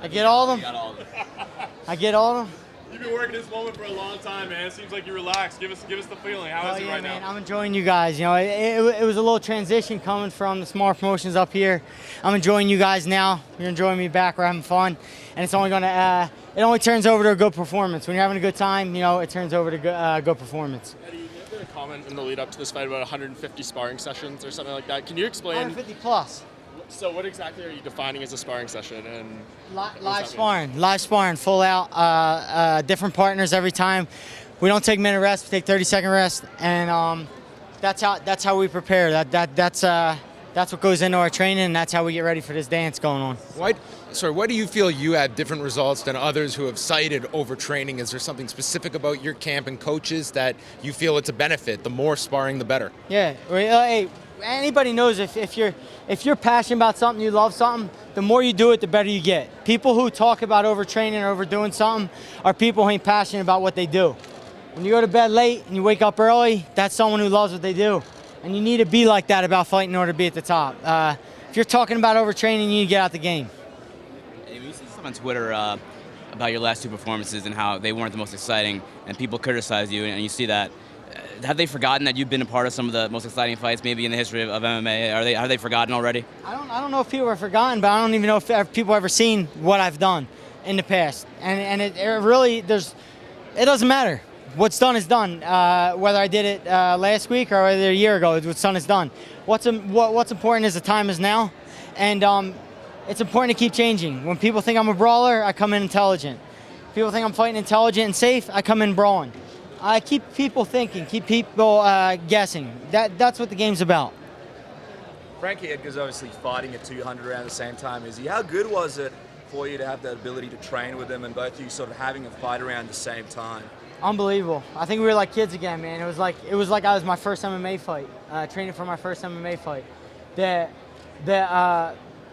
I get all of You them. got all of them. I get all of them. You've been working this moment for a long time, man. It seems like you're relaxed. Give us the feeling. How is it right man, now? I'm enjoying you guys. You know, it was a little transition coming from the smaller promotions up here. I'm enjoying you guys now. You're enjoying me back. We're having fun, and it's only gonna. It only turns over to a good performance. When you're having a good time, you know, it turns over to good performance. Eddie, you made a comment in the lead up to this fight about 150 sparring sessions or something like that. Can you explain? 150 plus. So what exactly are you defining as a sparring session? And Live sparring, full out, different partners every time. We don't take minute rest, we take 30-second rest, and that's how we prepare. That's what goes into our training, and that's how we get ready for this dance going on. Why do you feel you had different results than others who have cited overtraining? Is there something specific about your camp and coaches that you feel it's a benefit? The more sparring, the better. Yeah, hey, anybody knows if you're passionate about something, you love something, the more you do it, the better you get. People who talk about overtraining or overdoing something are people who ain't passionate about what they do. When you go to bed late and you wake up early, that's someone who loves what they do. And you need to be like that about fighting in order to be at the top. If you're talking about overtraining, you need to get out the game. Hey, we see something on Twitter about your last two performances and how they weren't the most exciting, and people criticize you, and you see that. Have they forgotten that you've been a part of some of the most exciting fights maybe in the history of MMA? Have they forgotten already? I don't know if people have forgotten, but I don't even know if people have ever seen what I've done in the past. And it really, it doesn't matter. What's done is done. Whether I did it last week or whether a year ago, what's done is done. What's important is the time is now, and it's important to keep changing. When people think I'm a brawler, I come in intelligent. People think I'm fighting intelligent and safe, I come in brawling. I keep people thinking, keep people guessing. That's what the game's about. Frankie Edgar's obviously fighting at 200 around the same time as you. How good was it for you to have that ability to train with him and both of you sort of having a fight around the same time? Unbelievable. I think we were like kids again, man. It was like I was my first MMA fight, training for my first MMA fight. The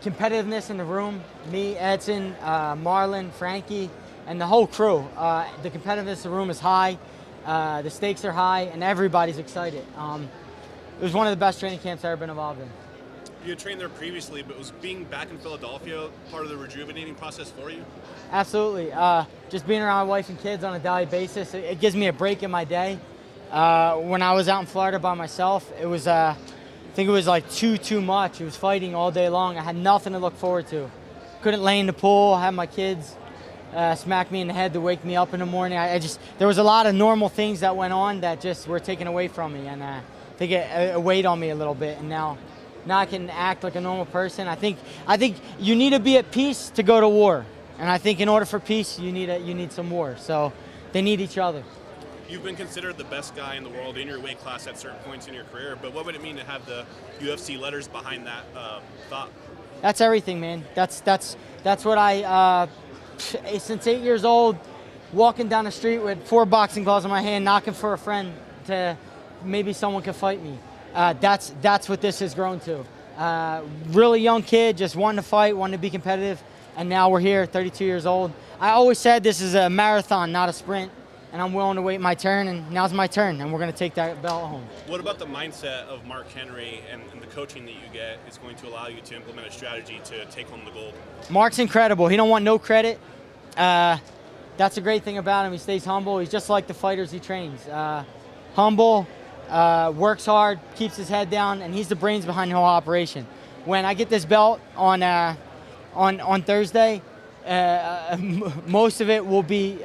competitiveness in the room, me, Edson, Marlon, Frankie, and the whole crew. The competitiveness in the room is high. The stakes are high, and everybody's excited. It was one of the best training camps I've ever been involved in. You had trained there previously, but was being back in Philadelphia part of the rejuvenating process for you? Absolutely. Just being around my wife and kids on a daily basis, it gives me a break in my day. When I was out in Florida by myself, it was, I think it was like too much. It was fighting all day long. I had nothing to look forward to. Couldn't lay in the pool, have my kids smack me in the head to wake me up in the morning. There was a lot of normal things that went on that just were taken away from me, and I think it weighed on me a little bit. And now I can act like a normal person. I think you need to be at peace to go to war, and I think in order for peace, you need some war. So they need each other. You've been considered the best guy in the world in your weight class at certain points in your career, but what would it mean to have the UFC letters behind that thought? That's everything, man. That's what I. Since 8 years old, walking down the street with 4 boxing gloves in my hand, knocking for a friend to maybe someone could fight me. That's what this has grown to. Really young kid, just wanting to fight, wanting to be competitive, and now we're here, 32 years old. I always said this is a marathon, not a sprint, and I'm willing to wait my turn, and now's my turn, and we're going to take that belt home. What about the mindset of Mark Henry and the coaching that you get is going to allow you to implement a strategy to take home the gold? Mark's incredible. He don't want no credit. That's a great thing about him. He stays humble. He's just like the fighters he trains. Humble, works hard, keeps his head down, and he's the brains behind the whole operation. When I get this belt on Thursday, most of it will be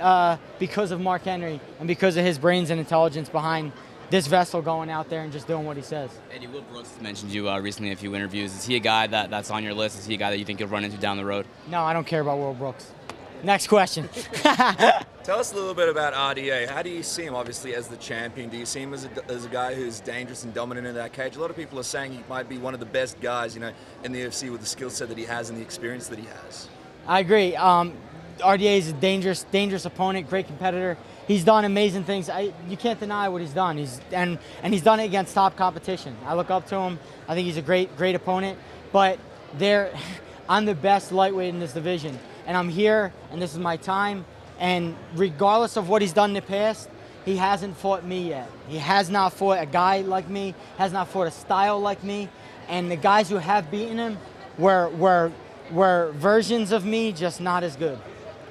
because of Mark Henry and because of his brains and intelligence behind this vessel going out there and just doing what he says. Eddie, Will Brooks mentioned you recently in a few interviews. Is he a guy that's on your list? Is he a guy that you think you'll run into down the road? No, I don't care about Will Brooks. Next question. Tell us a little bit about RDA. How do you see him, obviously, as the champion? Do you see him as a guy who's dangerous and dominant in that cage? A lot of people are saying he might be one of the best guys, in the UFC with the skill set that he has and the experience that he has. I agree. RDA is a dangerous opponent, great competitor. He's done amazing things. You can't deny what he's done. He's done it against top competition. I look up to him. I think he's a great opponent. But I'm the best lightweight in this division, and I'm here, and this is my time. And regardless of what he's done in the past, he hasn't fought me yet. He has not fought a guy like me. Has not fought a style like me. And the guys who have beaten him were were versions of me, just not as good.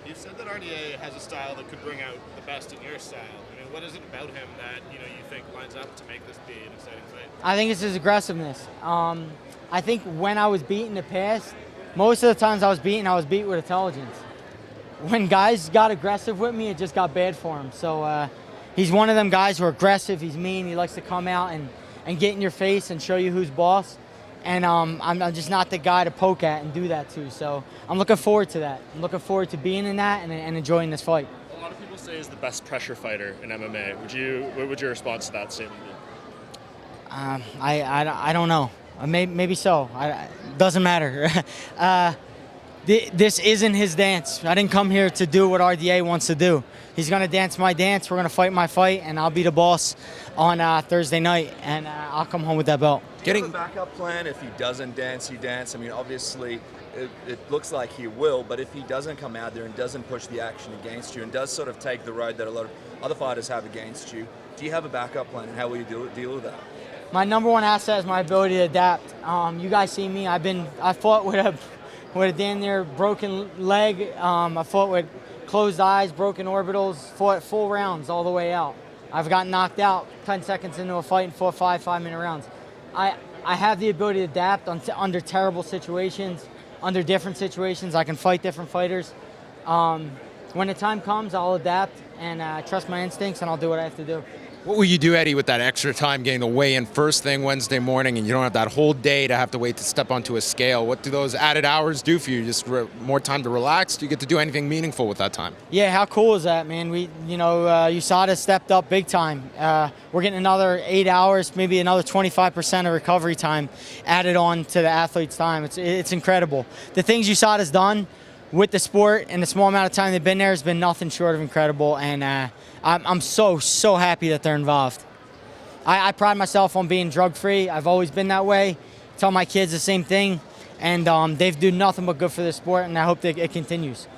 You've said that RDA has a style that could bring out the best in your style. I mean, what is it about him that you think lines up to make this be an exciting fight? I think it's his aggressiveness. I think when I was beat in the past, most of the times I was beat with intelligence. When guys got aggressive with me, it just got bad for him. So he's one of them guys who are aggressive. He's mean. He likes to come out and get in your face and show you who's boss. And I'm just not the guy to poke at and do that to. So I'm looking forward to that. I'm looking forward to being in that and enjoying this fight. A lot of people say he's the best pressure fighter in MMA. What would your response to that statement be? I don't know. Maybe so. Doesn't matter. This isn't his dance. I didn't come here to do what RDA wants to do. He's going to dance my dance. We're going to fight my fight, and I'll be the boss on Thursday night, and I'll come home with that belt. Do you have a backup plan if he doesn't dance, you dance? I mean, obviously, it looks like he will, but if he doesn't come out there and doesn't push the action against you and does sort of take the road that a lot of other fighters have against you, do you have a backup plan, and how will you deal with that? My number one asset is my ability to adapt. You guys see me. I fought with a damn near broken leg. I fought with closed eyes, broken orbitals, fought full rounds all the way out. I've gotten knocked out 10 seconds into a fight and fought 5-minute rounds. I have the ability to adapt under terrible situations, under different situations. I can fight different fighters. When the time comes, I'll adapt and trust my instincts, and I'll do what I have to do. What will you do, Eddie, with that extra time getting the weigh-in first thing Wednesday morning, and you don't have that whole day to have to wait to step onto a scale? What do those added hours do for you? Just more time to relax? Do you get to do anything meaningful with that time? Yeah, how cool is that, man? USADA stepped up big time. We're getting another 8 hours, maybe another 25% of recovery time added on to the athlete's time. It's incredible. The things USADA's done with the sport and the small amount of time they've been there has been nothing short of incredible, and I'm so happy that they're involved. I pride myself on being drug-free. I've always been that way. Tell my kids the same thing, and they've done nothing but good for the sport, and I hope that it continues.